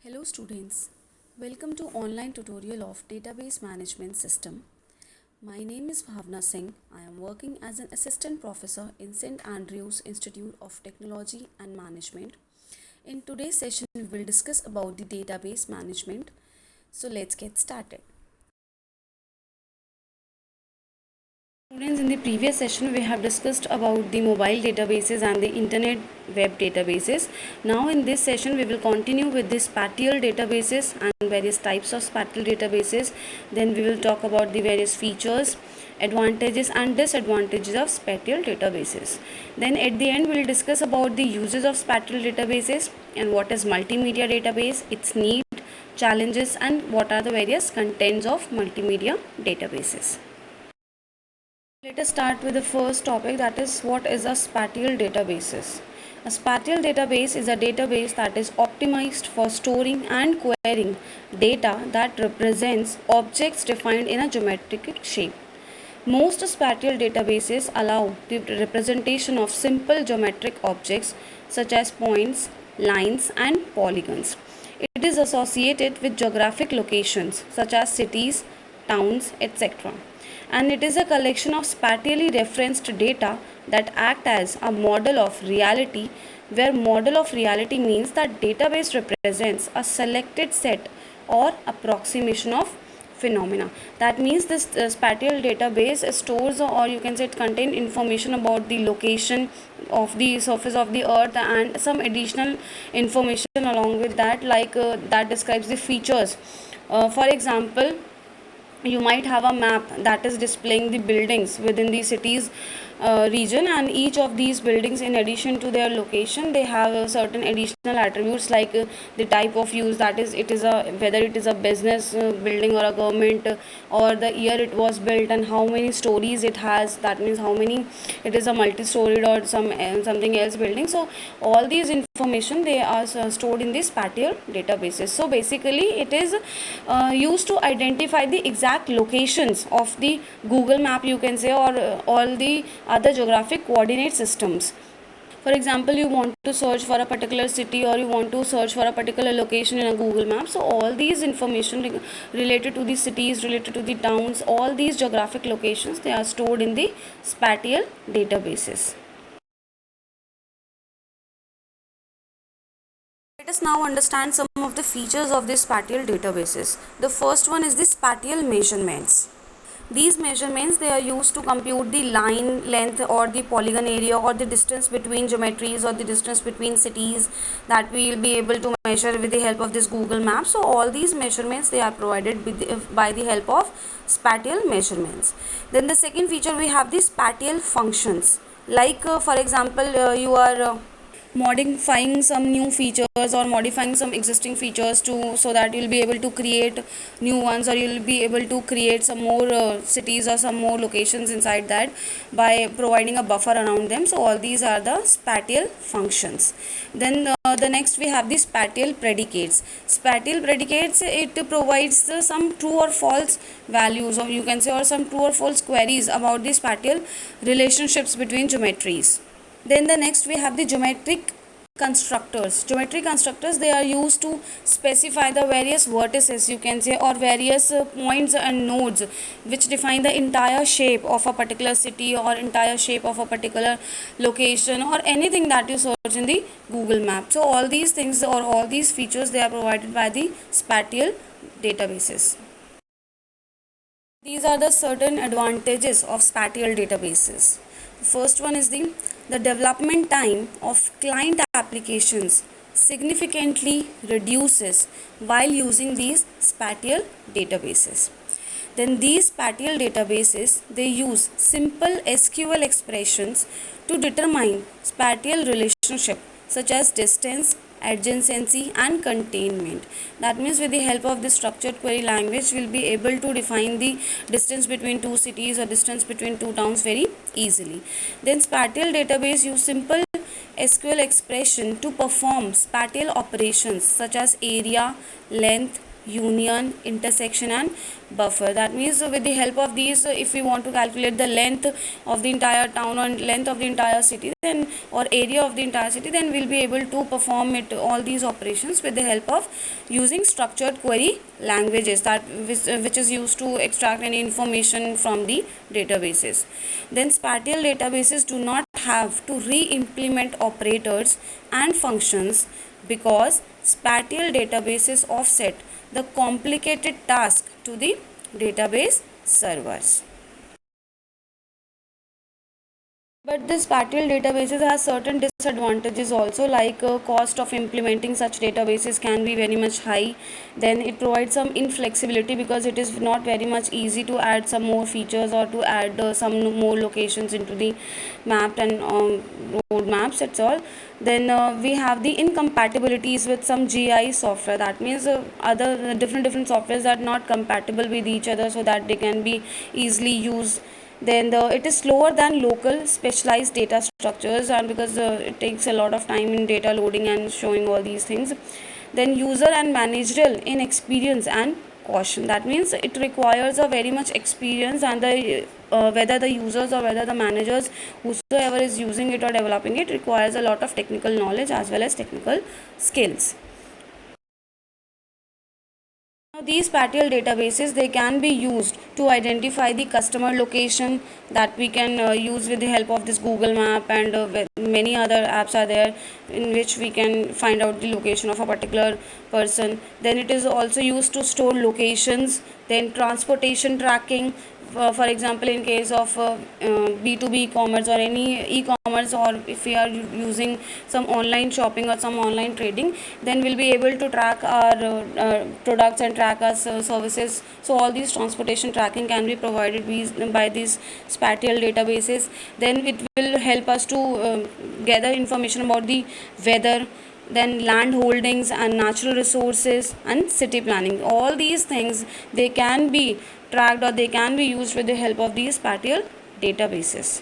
Hello students, welcome to online tutorial of database management system. My name is Bhavna Singh. I am working as an assistant professor in St. Andrews Institute of Technology and Management. In today's session we will discuss about the database management. So let's get started. Students, in the previous session we have discussed about the mobile databases and the internet web databases. Now in this session we will continue with the spatial databases and various types of spatial databases. Then we will talk about the various features, advantages and disadvantages of spatial databases. Then at the end we will discuss about the uses of spatial databases and what is multimedia database, its need, challenges and what are the various contents of multimedia databases. Let us start with the first topic, that is what is a spatial databases. A spatial database is a database that is optimized for storing and querying data that represents objects defined in a geometric shape. Most spatial databases allow the representation of simple geometric objects such as points, lines and polygons. It is associated with geographic locations such as cities, towns, etc. And it is a collection of spatially referenced data that act as a model of reality, where model of reality means that database represents a selected set or approximation of phenomena. That means this spatial database stores, or you can say it contains information about the location of the surface of the earth and some additional information along with that, like that describes the features. For example, you might have a map that is displaying the buildings within the city's region, and each of these buildings, in addition to their location, they have certain additional attributes like the type of use, that is it is a whether it is a business building or a government, or the year it was built and how many stories it has, that means how many it is a multi-storied or something else building. So all these information, they are stored in the spatial databases. So basically it is used to identify the exact locations of the Google map, you can say, or all the other geographic coordinate systems. For example, you want to search for a particular city or you want to search for a particular location in a Google map. So all these information related to the cities, related to the towns, all these geographic locations, they are stored in the spatial databases. Let us now understand some of the features of these spatial databases. The first one is the spatial measurements. These measurements, they are used to compute the line length or the polygon area or the distance between geometries or the distance between cities, that we will be able to measure with the help of this Google map. So all these measurements, they are provided by the help of spatial measurements. Then the second feature, we have the spatial functions. Like for example, you are modifying some new features or modifying some existing features to, so that you'll be able to create new ones, or you'll be able to create some more cities or some more locations inside that by providing a buffer around them. So all these are the spatial functions. Then the next we have the spatial predicates. Spatial predicates, it provides some true or false values, or you can say, or some true or false queries about the spatial relationships between geometries. Then the next we have the geometric constructors. Geometric constructors, they are used to specify the various vertices, you can say, or various points and nodes which define the entire shape of a particular city or entire shape of a particular location or anything that you search in the Google map. So all these things or all these features, they are provided by the spatial databases. These are the certain advantages of spatial databases. The first one is the development time of client applications significantly reduces while using these spatial databases. Then these spatial databases, they use simple SQL expressions to determine spatial relationship such as distance, adjacency and containment. That means with the help of this structured query language, we'll be able to define the distance between two cities or distance between two towns very easily. Then spatial database use simple SQL expression to perform spatial operations such as area, length, union, intersection and buffer. That means with the help of these, if we want to calculate the length of the entire town or length of the entire city, then or area of the entire city, then we'll be able to perform it all these operations with the help of using structured query languages, that which is used to extract any information from the databases. Then spatial databases do not have to re-implement operators and functions because spatial databases offset the complicated task to the database servers. But the spatial databases has certain disadvantages also, like cost of implementing such databases can be very much high. Then it provides some inflexibility because it is not very much easy to add some more features or to add some more locations into the map and road maps. That's all. Then we have the incompatibilities with some GI software. That means other different softwares are not compatible with each other, so that they can be easily used. Then it is slower than local specialized data structures, and because it takes a lot of time in data loading and showing all these things. Then user and managerial inexperience and caution. That means it requires a very much experience, and the whether the users or whether the managers, whosoever is using it or developing it, requires a lot of technical knowledge as well as technical skills. Now, these spatial databases, they can be used to identify the customer location, that we can use with the help of this Google Map, and many other apps are there in which we can find out the location of a particular person. Then it is also used to store locations. Then transportation tracking, for example, in case of B2B commerce or any e-commerce, or if we are using some online shopping or some online trading, then we'll be able to track our products and track our services. So all these transportation tracking can be provided by these spatial databases. Then it will help us to gather information about the weather, then land holdings and natural resources and city planning. All these things, they can be tracked or they can be used with the help of these spatial databases.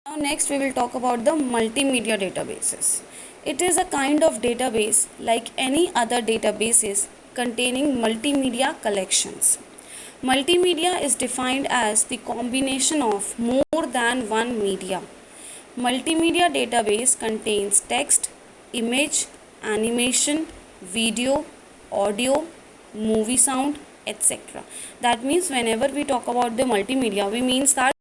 Now next we will talk about the multimedia databases. It is a kind of database like any other databases containing multimedia collections. Multimedia is defined as the combination of more than one media. Multimedia database contains text, image, animation, video, audio, movie sound, etc. That means whenever we talk about the multimedia, we means that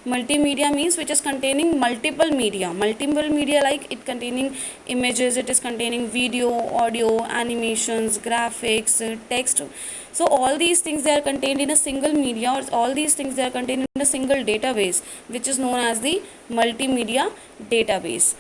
multimedia means which is containing multiple media, like it containing images, it is containing video, audio, animations, graphics, text. So all these things, they are contained in a single media, or all these things, they are contained in a single database, which is known as the multimedia database.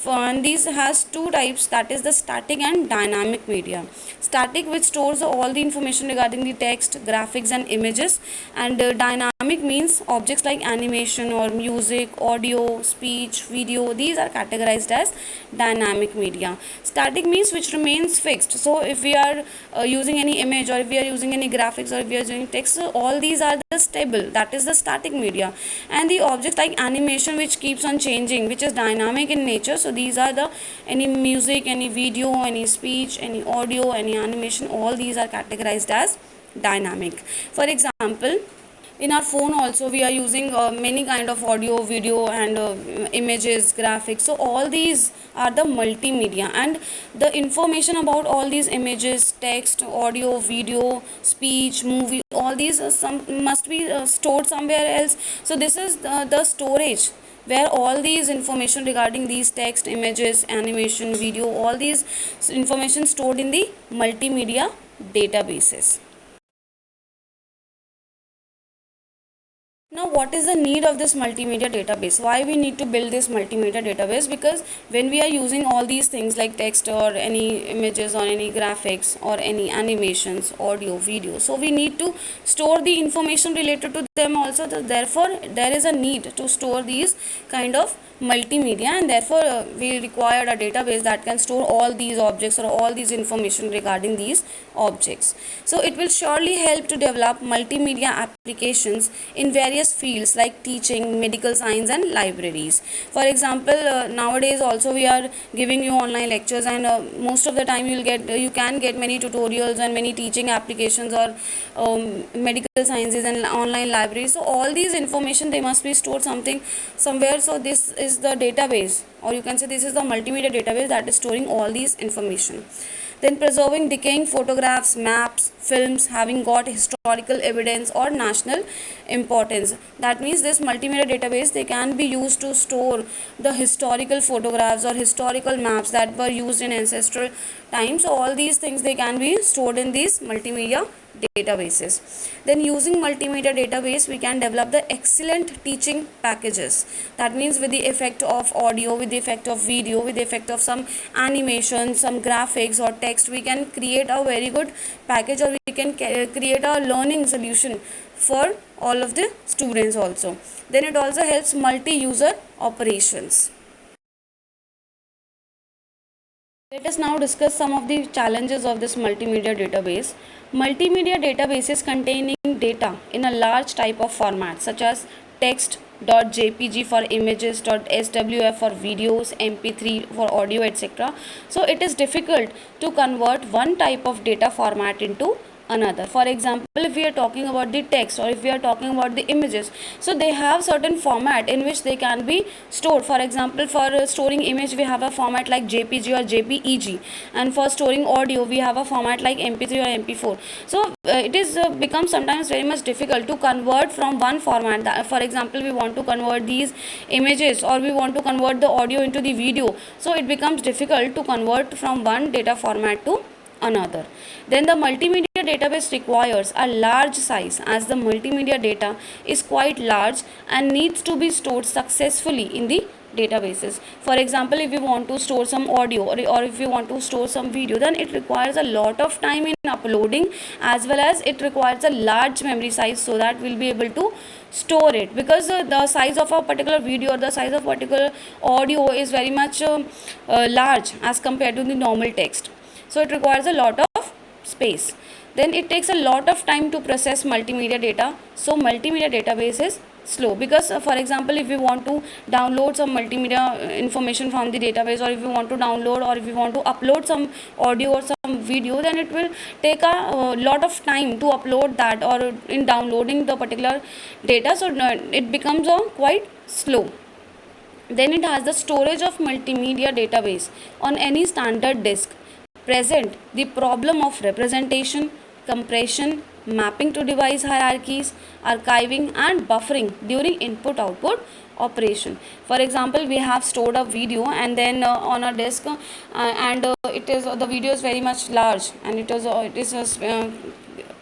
And these has two types, that is the static and dynamic media. Static, which stores all the information regarding the text, graphics and images, and dynamic means objects like animation or music, audio, speech, video, these are categorized as dynamic media. Static means which remains fixed. So if we are using any image, or if we are using any graphics, or if we are using text, so all these are the stable, that is the static media. And the objects like animation, which keeps on changing, which is dynamic in nature. So these are the any music, any video, any speech, any audio, any animation, all these are categorized as dynamic. For example, in our phone also we are using many kind of audio, video and images, graphics. So all these are the multimedia, and the information about all these images, text, audio, video, speech, movie, all these some must be stored somewhere else. So this is the storage where all these information regarding these text, images, animation, video, all these information stored in the multimedia databases. Now, what is the need of this multimedia database? Why we need to build this multimedia database? Because when we are using all these things like text or any images or any graphics or any animations, audio, video, so we need to store the information related to them also. Therefore, there is a need to store these kind of multimedia, and therefore we required a database that can store all these objects or all these information regarding these objects. So it will surely help to develop multimedia applications in various fields like teaching, medical science, and libraries. For example, nowadays also we are giving you online lectures, and most of the time you can get many tutorials and many teaching applications or medical sciences and online libraries. So all these information, they must be stored somewhere. So this is the database, or you can say this is the multimedia database that is storing all these information. Then preserving decaying photographs, maps, films having got historical evidence or national importance. That means this multimedia database, they can be used to store the historical photographs or historical maps that were used in ancestral times. So all these things, they can be stored in these multimedia databases. Then using multimedia database, we can develop the excellent teaching packages. That means with the effect of audio, with the effect of video, with the effect of some animation, some graphics or text, we can create a very good package, or we can create a learning solution for all of the students also. Then it also helps multi-user operations. Let us now discuss some of the challenges of this multimedia database. Multimedia databases containing data in a large type of format such as text, .jpg for images, .swf for videos, mp3 for audio, etc. So it is difficult to convert one type of data format into another. For example, if we are talking about the text, or if we are talking about the images, so they have certain format in which they can be stored. For example, for storing image, we have a format like jpg or jpeg, and for storing audio, we have a format like mp3 or mp4. So it is becomes sometimes very much difficult to convert from one format. For example, we want to convert these images, or we want to convert the audio into the video, so it becomes difficult to convert from one data format to another. Then the multimedia database requires a large size, as the multimedia data is quite large and needs to be stored successfully in the databases. For example, if you want to store some audio, or if you want to store some video, then it requires a lot of time in uploading, as well as it requires a large memory size, so that we'll be able to store it, because the size of a particular video or the size of particular audio is very much large as compared to the normal text. So it requires a lot of space. Then it takes a lot of time to process multimedia data. So multimedia database is slow, because for example, if you want to download some multimedia information from the database, or if you want to download, or if you want to upload some audio or some video, then it will take a lot of time to upload that, or in downloading the particular data. So it becomes quite slow. Then it has the storage of multimedia database on any standard disk present the problem of representation, compression, mapping to device hierarchies, archiving, and buffering during input-output operation. For example, we have stored a video, and then on a disk, and it is the video is very much large, and it is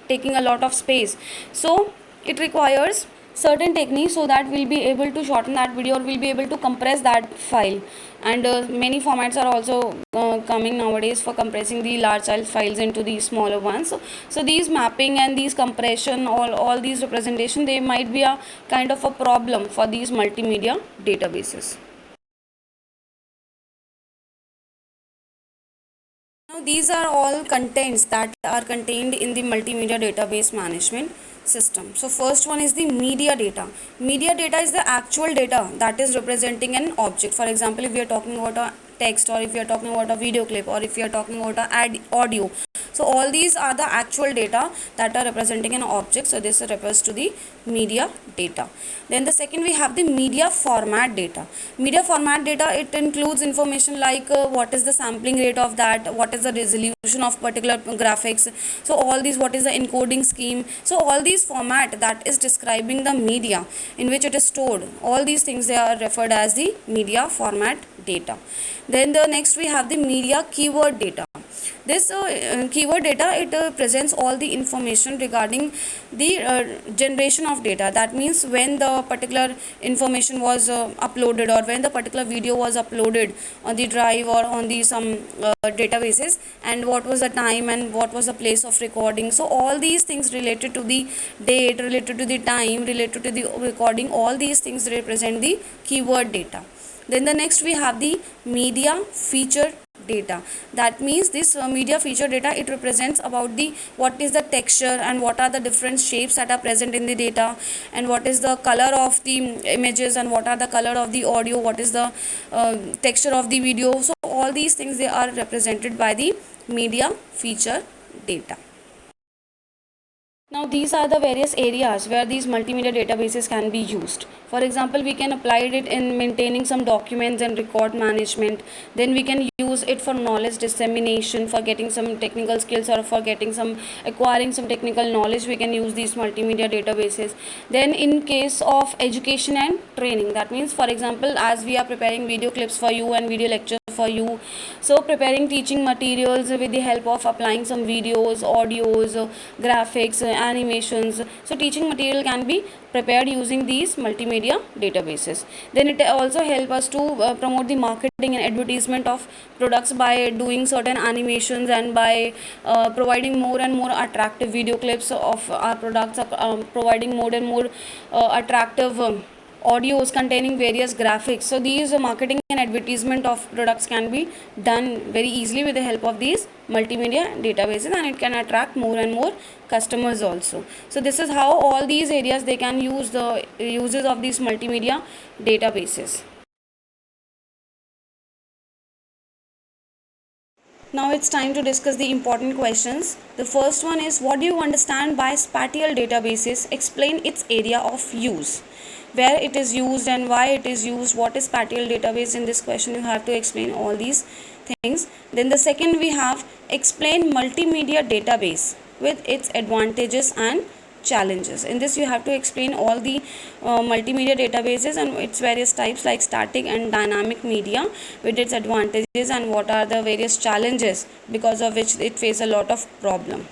taking a lot of space. So it requires certain techniques, so that we'll be able to shorten that video, or we'll be able to compress that file. And many formats are also coming nowadays for compressing the large size files into the smaller ones. So these mapping and these compression, all these representation, they might be a kind of a problem for these multimedia databases. Now these are all contents that are contained in the multimedia database management system. So first one is the media data. Media data is the actual data that is representing an object. For example, if we are talking about a text, or if you are talking about a video clip, or if you are talking about a audio, so all these are the actual data that are representing an object. So this refers to the media data. Then the second, we have the media format data. Media format data, it includes information like what is the sampling rate of that, what is the resolution of particular graphics, so all these, what is the encoding scheme. So all these format that is describing the media in which it is stored, all these things, they are referred as the media format data. Then the next, we have the media keyword data. This keyword data, it presents all the information regarding the generation of data. That means when the particular information was uploaded, or when the particular video was uploaded on the drive or on the some databases, and what was the time and what was the place of recording. So all these things related to the date, related to the time, related to the recording, all these things represent the keyword data. Then the next, we have the media feature data. That means this media feature data, it represents about the what is the texture and what are the different shapes that are present in the data, and what is the color of the images, and what are the color of the audio, what is the texture of the video. So all these things, they are represented by the media feature data. Now these are the various areas where these multimedia databases can be used. For example, we can apply it in maintaining some documents and record management. Then we can use it for knowledge dissemination, for getting some technical skills, or for getting some acquiring some technical knowledge. We can use these multimedia databases. Then in case of education and training, that means, for example, as we are preparing video clips for you and video lectures for you, so preparing teaching materials with the help of applying some videos, audios, graphics, animations. So teaching material can be prepared using these multimedia databases. Then it also help us to promote the marketing and advertisement of products by doing certain animations, and by providing more and more attractive video clips of our products, providing more and more attractive audios containing various graphics. So these marketing and advertisement of products can be done very easily with the help of these multimedia databases, and it can attract more and more customers also. So this is how all these areas, they can use the uses of these multimedia databases. Now it's time to discuss the important questions. The first one is, what do you understand by spatial databases? Explain its area of use. Where it is used and why it is used. What is spatial database? In this question you have to explain all these things. Then the second we have, explain multimedia database with its advantages and challenges. In this you have to explain all the multimedia databases and its various types, like static and dynamic media, with its advantages and what are the various challenges because of which it faces a lot of problem.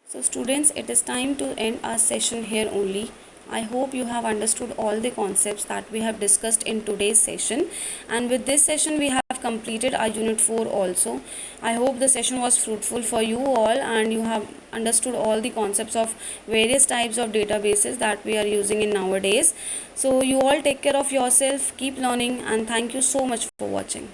So students, it is time to end our session here only. I hope you have understood all the concepts that we have discussed in today's session, and with this session we have completed our unit 4 also. I hope the session was fruitful for you all, and you have understood all the concepts of various types of databases that we are using in nowadays. So you all take care of yourself, keep learning, and thank you so much for watching.